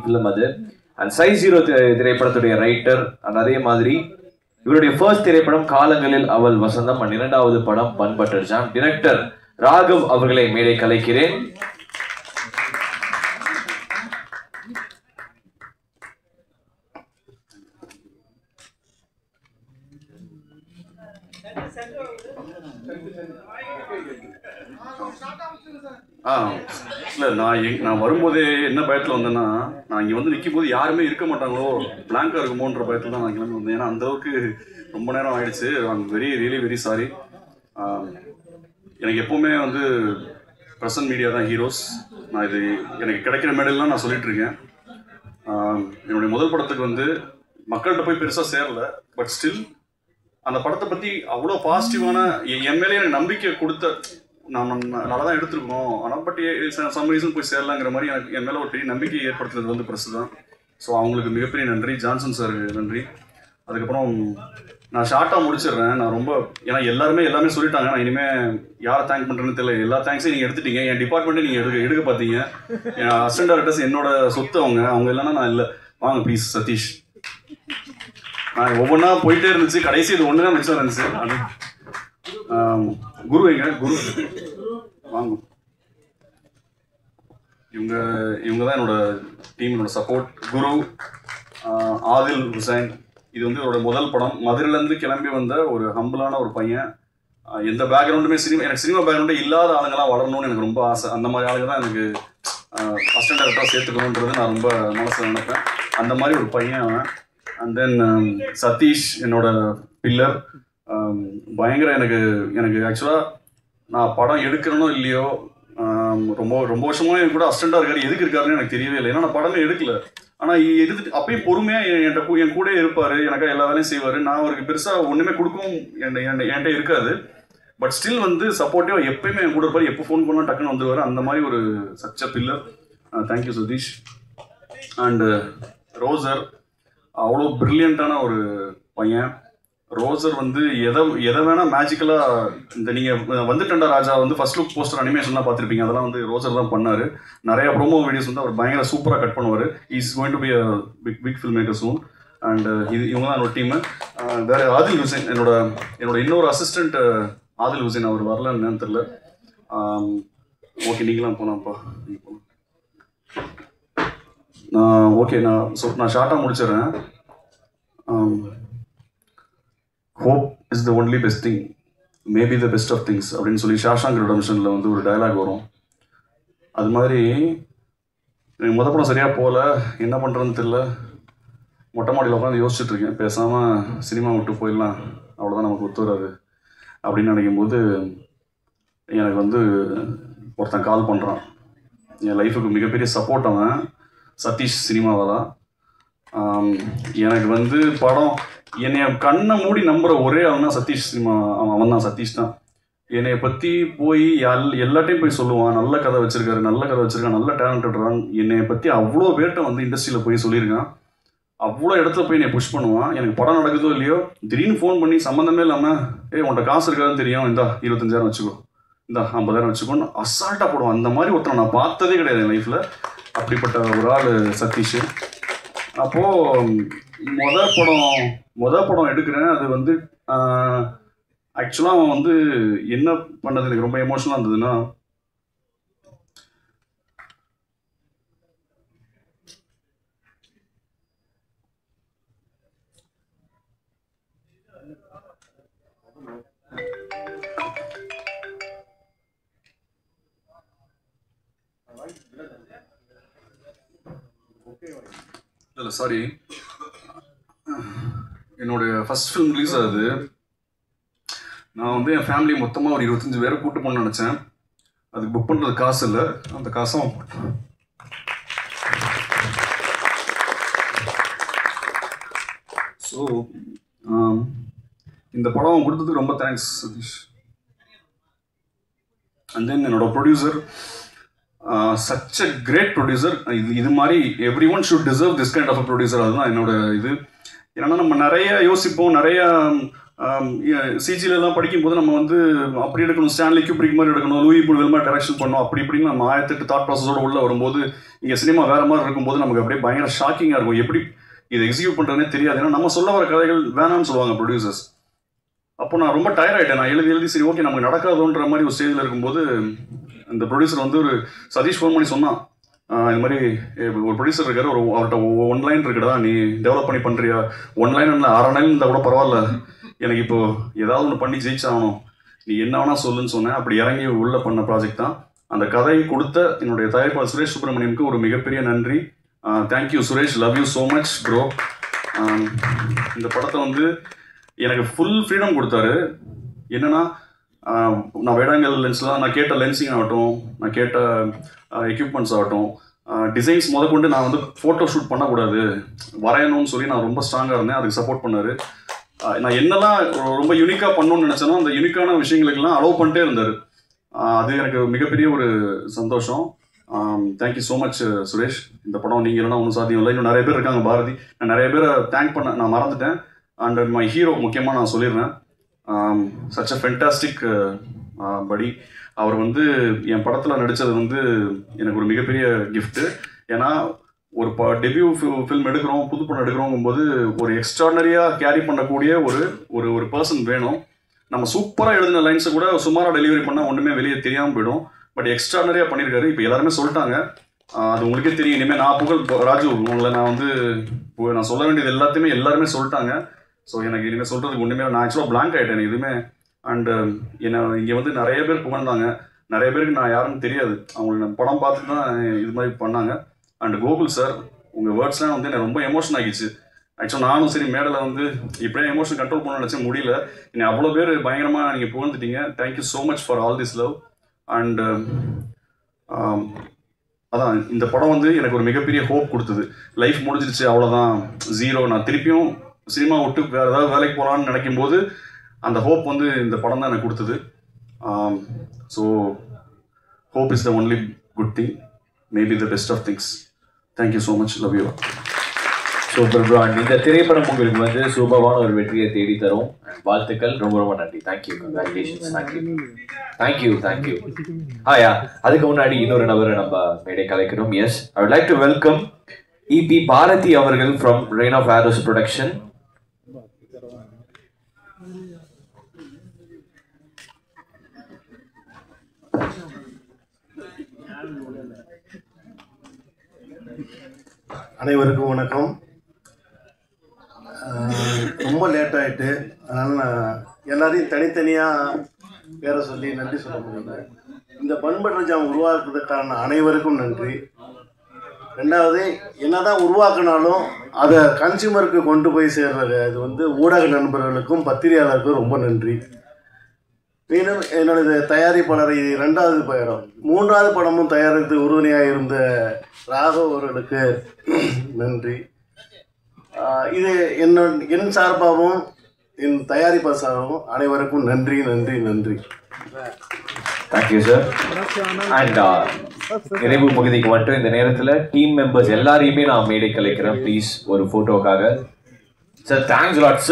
Film அது. And size 0 திரைப்படத்துடைய writer. And அதே மாதிரி இவருடைய ஃபர்ஸ்ட் திரைப்படம் காலங்களில் அவள் வசந்தம். அண்ட் இரண்டாவது படம் bun butter jam. Director Raghav அவர்களை மேடை கலைக்கிறேன். இல்லை நான் வரும்போதே என்ன பயத்தில் வந்தேன்னா, நான் இங்கே வந்து நிற்கும் போது யாருமே இருக்க மாட்டாங்களோ, பிளாங்காக இருக்குமோன்ற பயத்தில் தான் நான் கிளம்பி வந்தேன். ஏன்னா அந்தளவுக்கு ரொம்ப நேரம் ஆயிடுச்சு. I'm very sorry. எனக்கு எப்போவுமே வந்து ப்ரெசன்ட் மீடியா தான் ஹீரோஸ். நான் இது எனக்கு கிடைக்கிற மேடையெல்லாம் நான் சொல்லிட்டு இருக்கேன். என்னுடைய முதல் படத்துக்கு வந்து மக்கள்கிட்ட போய் பெருசாக சேரல. பட் ஸ்டில் அந்த படத்தை பற்றி அவ்வளோ பாசிட்டிவான என் மேலே எனக்கு நம்பிக்கை கொடுத்த, நான் நல்லா தான் எடுத்துருக்கோம், ஆனால் பட் சம் ரீசன் போய் சேரலாங்கிற மாதிரி எனக்கு என் மேலே ஒரு பெரிய நம்பிக்கை ஏற்படுத்துறது வந்து ப்ரெஸ் தான். ஸோ அவங்களுக்கு மிகப்பெரிய நன்றி. ஜான்சன் சாருக்கு நன்றி. அதுக்கப்புறம் நான் ஷார்ட்டாக முடிச்சிடுறேன். நான் ரொம்ப ஏன்னா எல்லாமே சொல்லிட்டாங்க. நான் இனிமேல் யாரை தேங்க் பண்ணுறேன்னு தெரியல. எல்லா தேங்க்ஸையும் நீங்கள் எடுத்துட்டீங்க. என் டிபார்ட்மெண்ட்டே நீங்கள் எடுக்க பார்த்தீங்க. என் அசிஸ்டன்ட் டைரக்டர்ஸ் என்னோட சொத்து. அவங்க இல்லைன்னா நான் இல்லை. வாங்க ப்ளீஸ் சதீஷ். நான் ஒவ்வொன்றா போயிட்டே இருந்துச்சு. கடைசி இது ஒன்று தான் மிச்சம் இருந்துச்சு. அது குரு எங்க குரு வாங்க. இவங்க தான் என்னோட டீம், என்னோட சப்போர்ட். குரு, ஆதில் ஹுசைன். இது வந்து என்னோட முதல் படம். மதுரையிலேருந்து கிளம்பி வந்த ஒரு ஹம்பிளான ஒரு பையன். எந்த பேக்ரவுண்டுமே எனக்கு சினிமா பேக்ரவுண்டே இல்லாத ஆளுங்கெல்லாம் வளரணும்னு எனக்கு ரொம்ப ஆசை. அந்த மாதிரி ஆளுங்க தான் எனக்கு அசிஸ்டன்ட் டைரக்டராக சேர்த்துக்கணுன்றது நான் ரொம்ப மனசில் நினைப்பேன். அந்த மாதிரி ஒரு பையன் அவன். அண்ட் தென் சதீஷ் என்னோட பில்லர். பயங்கர எனக்கு ஆக்சுவலாக நான் படம் எடுக்கிறனோ இல்லையோ, ரொம்ப வருஷமாக என் கூட அசிஸ்டண்டாக இருக்காரு. எதுக்கு இருக்காருன்னு எனக்கு தெரியவே இல்லை. ஏன்னா நான் படமே எடுக்கல. ஆனால் எடுத்துட்டு அப்பயும் பொறுமையாக என் கூட இருப்பார். எனக்காக எல்லா வேலையும் செய்வார். நான் அவருக்கு பெருசாக ஒன்றுமே கொடுக்கவும் என்கிட்ட இருக்காது. பட் ஸ்டில் வந்து சப்போர்ட்டிவாக எப்பயுமே என் கூட இருப்பார். எப்போ ஃபோன் பண்ணால் டக்குன்னு வந்துடுவார். அந்த மாதிரி ஒரு சச்ச பில்லர். தேங்க்யூ சதீஷ். அண்டு ரோசர் அவ்வளோ ப்ரில்லியண்ட்டான ஒரு பையன். ரோசர் வந்து எதை வேணால் மேஜிக்கலாக இந்த நீங்கள் வந்துட்டண்டா ராஜா வந்து ஃபர்ஸ்ட் லுக் போஸ்டர் அனிமேஷன்லாம் பார்த்துருப்பீங்க. அதெல்லாம் வந்து ரோசர் தான் பண்ணார். நிறைய ப்ரோமோ வீடியோஸ் வந்து அவர் பயங்கர சூப்பராக கட் பண்ணுவார். Is going to be a big film maker soon. And இவங்க தான் என்னோட டீமு. வேறு ஆதில் ஹுசைன் என்னோட இன்னொரு அசிஸ்டண்ட் ஆதில் ஹுசைன். அவர் வரலன்னு என்னன்னு தெரில. ஓகே நீங்களாம் போனாப்பா. ஓகே நான் ஷார்ட்டாக முடிச்சிடுறேன். Hope is the only best thing, maybe the best of things அப்படின்னு சொல்லி ஷாஷாங்க் ரிடம்ஷனில் வந்து ஒரு டயலாக் வரும். அது மாதிரி எனக்கு மொதல் படம் சரியாக போகல, என்ன பண்ணுறதுன்னு தெரில. மொட்டை மாடியில் உட்காந்து யோசிச்சுட்ருக்கேன். பேசாமல் சினிமா விட்டு போயிடலாம், அவ்வளோதான், நமக்கு ஒத்து வராது அப்படின்னு நினைக்கும்போது எனக்கு வந்து ஒருத்தன் கால் பண்ணுறான். என் லைஃபுக்கு மிகப்பெரிய சப்போர்ட் அவன். சதீஷ் சினிமாவை தான். எனக்கு வந்து படம் என்னைய கண்ணை மூடி நம்புகிற ஒரே அவன் தான் சதீஷ் சினிமா. அவன் தான் சதீஷ் தான். என்னைய பற்றி போய் எல்லாட்டையும் போய் சொல்லுவான். நல்ல கதை வச்சுருக்கான், நல்ல டேலண்டட்றான். என்னைய பற்றி அவ்வளோ பேர்கிட்ட வந்து இண்டஸ்ட்ரியில் போய் சொல்லியிருக்கான். அவ்வளோ இடத்துல போய் என்னை புஷ் பண்ணுவான். எனக்கு படம் நடக்குதோ இல்லையோ திடீர்னு ஃபோன் பண்ணி சம்மந்தமே இல்லாமல் உன்ட்ட காசு இருக்காதுன்னு தெரியும், இந்தா 25,000 வச்சுக்கோ, இந்தா 50,000 வச்சுக்கோன்னு அசால்ட்டாக போடுவான். அந்த மாதிரி ஒருத்தனை நான் பார்த்ததே கிடையாது என் லைஃப்பில். அப்படிப்பட்ட ஒரு ஆள் சதீஷ். அப்போது மொதல் படம் எடுக்கிறேன். அது வந்து ஆக்சுவலாக அவன் வந்து என்ன பண்ணது எனக்கு ரொம்ப எமோஷனலாக இருந்ததுன்னா, இல்லை சாரி, என்னுடைய ஃபர்ஸ்ட் ஃபிலிம் ரிலீஸ் ஆகுது. நான் வந்து என் ஃபேமிலி மொத்தமாக ஒரு 25 பேரை கூட்டு போகணும்னு நினச்சேன். அதுக்கு புக் பண்ணுறது காசு இல்லை. அந்த காசும் ஸோ இந்த படம் கொடுத்ததுக்கு ரொம்ப தேங்க்ஸ் சதீஷ். அண்ட் தென் என்னோட producer, such a great producer. இது மாதிரி everyone should deserve this kind of a producer. அதுதான் என்னோட இது. ஏன்னா நம்ம நிறைய யோசிப்போம், நிறைய சிஜிலெலாம் படிக்கும்போது நம்ம வந்து அப்படி எடுக்கணும், ஸ்டான்லி கியூப்ரிக் மாதிரி எடுக்கணும், லூயி புல்வெல் மாதிரி டைரக்ஷன் பண்ணணும், அப்படி இப்படின்னு நம்ம 1008 தாட் ப்ராசஸோட உள்ள வரும்போது இங்கே சினிமா வேறு மாதிரி இருக்கும்போது நமக்கு அப்படியே பயங்கர ஷாக்கிங்காக இருக்கும். எப்படி இதை எக்ஸிக்யூட் பண்ணுறதுனே தெரியாது. ஏன்னா நம்ம சொல்ல வர கதைகள் வேணாம்னு சொல்லுவாங்க ப்ரொடியூசர்ஸ். அப்போ நான் ரொம்ப டயர்ட் ஆகிட்டேன். நான் எழுதி சரி ஓகே நமக்கு நடக்காதோன்ற மாதிரி ஒரு ஸ்டேஜில் இருக்கும்போது இந்த ப்ரொடியூசர் வந்து ஒரு சதீஷ் ஃபோன் பண்ணி சொன்னான், இது மாதிரி ஒரு ப்ரொடியூசர் இருக்காரு, அவர்கிட்ட 1 லைன் இருக்குடா, நீ டெவலப் பண்ணி பண்ணுறியா? 1 லைன் இல்லை 6 லைன் இருந்தால் கூட பரவாயில்ல, எனக்கு இப்போ ஏதாவது ஒன்று பண்ணி ஜெயிச்சாகணும், நீ என்ன வேணா சொல்லுன்னு சொன்னேன். அப்படி இறங்கி உள்ள பண்ண ப்ராஜெக்ட் தான். அந்த கதையை கொடுத்த என்னுடைய தயாரிப்பாளர் சுரேஷ் சுப்ரமணியனுக்கு ஒரு மிகப்பெரிய நன்றி. Thank you Suresh, love you so much bro. இந்த படத்தை வந்து எனக்கு ஃபுல் ஃப்ரீடம் கொடுத்தாரு. என்னன்னா நான் வேடாங்கல் லென்ஸ்லாம் நான் கேட்ட லென்சிங் ஆகட்டும், நான் கேட்ட எக்யூப்மெண்ட்ஸ் ஆகட்டும், டிசைன்ஸ் முதற்கொண்டு நான் வந்து ஃபோட்டோ ஷூட் பண்ணக்கூடாது வரையணும்னு சொல்லி நான் ரொம்ப ஸ்ட்ராங்காக இருந்தேன். அதுக்கு சப்போர்ட் பண்ணார். நான் என்னெல்லாம் ரொம்ப யூனிக்காக பண்ணணும்னு நினச்சேனோ அந்த யூனிக்கான விஷயங்களுக்கெல்லாம் அலோவ் பண்ணிட்டே இருந்தார். அது எனக்கு மிகப்பெரிய ஒரு சந்தோஷம். Thank you so much Suresh. இந்த படம் நீங்கள் இல்லைனா ஒன்றும் சாத்தியம் இல்லை. இன்னும் நிறைய பேர் இருக்காங்க பாரதி, நான் நிறைய பேரை தேங்க் பண்ண நான் மறந்துட்டேன். அண்ட் மை ஹீரோ முக்கியமாக நான் சொல்லிடுறேன், சச் அ ஃபென்டாஸ்டிக் படி. அவர் வந்து என் படத்தில் நடித்தது வந்து எனக்கு ஒரு மிகப்பெரிய கிஃப்ட்டு. ஏன்னா ஒரு டெபியூ ஃபில்ம் எடுக்கிறோம், புது படம் எடுக்கிறோங்கும்போது ஒரு எக்ஸ்ட்ராடனரியாக கேரி பண்ணக்கூடிய ஒரு பர்சன் வேணும். நம்ம சூப்பராக எழுதின லைன்ஸை கூட சுமாராக டெலிவரி பண்ணால் ஒன்றுமே வெளியே தெரியாமல் போயிடும். பட் எக்ஸ்ட்ராடனரியாக பண்ணியிருக்காரு. இப்போ எல்லாருமே சொல்லிட்டாங்க, அது உங்களுக்கே தெரியும். இனிமேல் நான் புகழ் ராஜு உங்களை நான் வந்து நான் சொல்ல வேண்டியது எல்லாருமே சொல்லிட்டாங்க. ஸோ எனக்கு இனிமேல் சொல்கிறதுக்கு ஒன்றுமே நான் ஆக்சுவலாக பிளாங்க் ஆகிட்டேன் எனக்கு எதுவுமே. அண்டு என்னை இங்கே வந்து நிறைய பேர் புகழ்ந்தாங்க, நிறைய பேருக்கு நான் யாருன்னு தெரியாது, அவங்களுக்கு நான் படம் பார்த்து தான் இது மாதிரி பண்ணாங்க. அண்ட் கோகுல் சார், உங்கள் வேர்ட்ஸ்லாம் வந்து எனக்கு ரொம்ப எமோஷன் ஆகிடுச்சு. ஆக்சுவலாக நானும் சரி மேடலை வந்து இப்படியே எமோஷன் கண்ட்ரோல் பண்ண நினச்சேன், முடியல. என்னை அவ்வளோ பேர் பயங்கரமாக நீங்கள் புகழ்ந்துட்டீங்க. Thank you so much for all this love. And அதான் இந்த படம் வந்து எனக்கு ஒரு மிகப்பெரிய ஹோப் கொடுத்தது. லைஃப் முடிஞ்சிருச்சு அவ்வளோதான், ஜீரோ, நான் திருப்பியும் சினிமா விட்டு வேறு ஏதாவது வேலைக்கு போகலான்னு நினைக்கும் போது அந்த ஹோப் வந்து இந்த படம் தான் எனக்கு கொடுத்தது. So hope is the only good thing, maybe the best of things. Thank you so much, love you. Super bro. And இந்த திரைப்படம் உங்களுக்கு வந்து சூப்பரான ஒரு வெற்றியை தேடி தரும். வாழ்த்துக்கள், ரொம்ப ரொம்ப நன்றி. Thank you, congratulations. தேங்க்யூ. ஆயா, அதுக்கு முன்னாடி இன்னொரு நபரை நம்ம மேடை கலைக்கிறோம். Yes, I would like to welcome இபி பாரதி அவர்கள் from Rain of Arrows production. அனைவருக்கும் வணக்கம். ரொம்ப லேட் ஆகிட்டு, அதனால் நான் எல்லாரையும் தனித்தனியாக பேரை சொல்லி நன்றி சொல்ல முடியல. இந்த பண்பற்ற ஜாம் உருவாக்குறதுக்கான அனைவருக்கும் நன்றி. ரெண்டாவது, என்னதான் உருவாக்குனாலும் அதை கன்சியூமருக்கு கொண்டு போய் சேர்றது இது வந்து ஊடக நண்பர்களுக்கும் பத்திரிகையாளருக்கும் ரொம்ப நன்றி. மீண்டும் என்னோட தயாரிப்பாளர் இது 2வது படம், 3வது படமும் தயாரித்து உறுதுணையாக இருந்த ராகவ் அவர்களுக்கு நன்றி. இது என் சார்பாகவும் என் தயாரிப்பாளர் சார்பாகவும் அனைவருக்கும் நன்றி. Thank you sir. அண்ட் நிறைவு பகுதிக்கு மட்டும் இந்த நேரத்தில் டீம் மெம்பர்ஸ் எல்லாரையுமே நான் மேடை கலைக்கிறேன். ப்ளீஸ் ஒரு ஃபோட்டோக்காக. Sir, thanks lot sir.